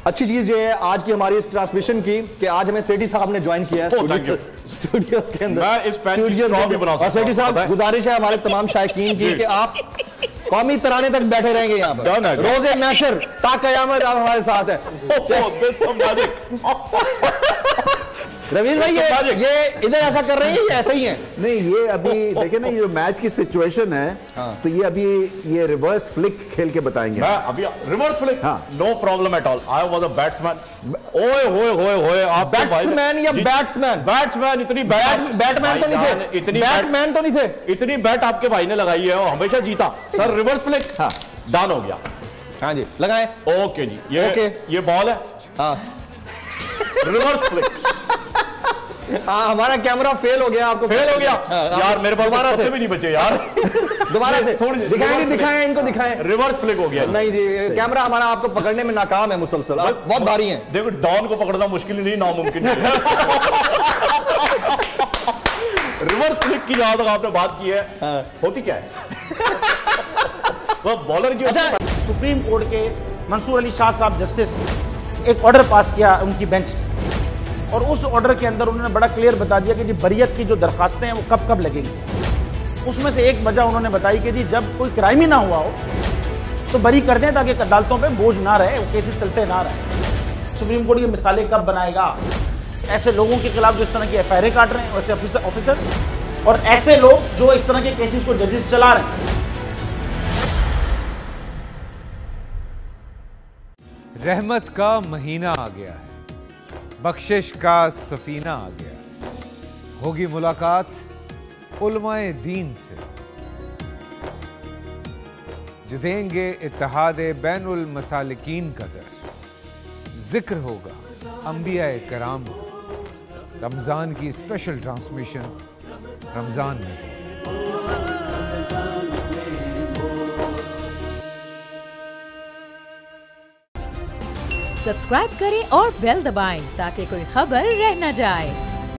अच्छी चीज ये है आज की हमारी इस ट्रांसमिशन की कि आज हमें सेठी साहब ने ज्वाइन किया है स्टूडियोज के अंदर। मैं इस और सेठी साहब गुजारिश है हमारे तमाम शायकीन की कि आप कौमी तराने तक बैठे रहेंगे यहाँ पर रोजे मैशर ता कयामत आप हमारे साथ है। रवीज भाई ये इधर ऐसा कर रहे हैं या ऐसा ही है? नहीं, ये अभी देखे ना, ये जो मैच की सिचुएशन है तो ये अभी ये रिवर्स फ्लिक खेल के बताएंगे। मैं अभी reverse flick, no problem at all. I was a batsman. ओए होए होए होए, आप बैट्समैन या बैट्समैन? बैट्समैन। इतनी बैटमैन तो नहीं थे, इतनी बैटमैन तो नहीं थे, इतनी बैट आपके भाई ने लगाई है और हमेशा जीता। सर रिवर्स फ्लिक डन हो गया। हाँ जी लगाए। ओके जी, ये बॉल है। हाँ रिवर्स फ्लिक। हमारा कैमरा फेल हो गया। आपको फेल हो गया यार, मेरे पास दोबारा से भी नहीं बचे यार। दोबारा से थोड़ी दिखाएं इनको दिखाएं। रिवर्स फ्लिक हो गया। नहीं जी, कैमरा हमारा आपको पकड़ने में नाकाम है मुसलसल। आप बहुत भारी हैं। देखो डॉन को पकड़ना मुश्किल नहीं, नामुमकिन है। रिवर्स फ्लिक की जहां तक आपने बात की है, होती क्या है वो बॉलर की। अच्छा, सुप्रीम कोर्ट के मंसूर अली शाह साहब जस्टिस एक ऑर्डर पास किया उनकी बेंच, और उस ऑर्डर के अंदर उन्होंने बड़ा क्लियर बता दिया कि जी बरियत की जो दरखास्तें हैं वो कब कब लगेंगी। उसमें से एक वजह उन्होंने बताई कि जी जब कोई क्राइम ही ना हुआ हो तो बरी कर दें ताकि अदालतों पे बोझ ना रहे, वो केसेस चलते ना रहे। सुप्रीम कोर्ट की मिसालें कब बनाएगा ऐसे लोगों के खिलाफ जो इस तरह की एफआईआर काट रहे हैं, वैसे ऑफिसर्स, और ऐसे लोग जो इस तरह के केसेस को जजेस चला रहे हैं। रहमत का महीना आ गया है, बख्शिश का सफीना आ गया, होगी मुलाकात उलमाए दीन से, जो देंगे इत्तेहादे बैनुल मसालिकीन का दर्स, जिक्र होगा अंबियाए कराम। रमजान की स्पेशल ट्रांसमिशन रमजान में। सब्सक्राइब करें और बेल दबाएं ताकि कोई खबर रह न जाए।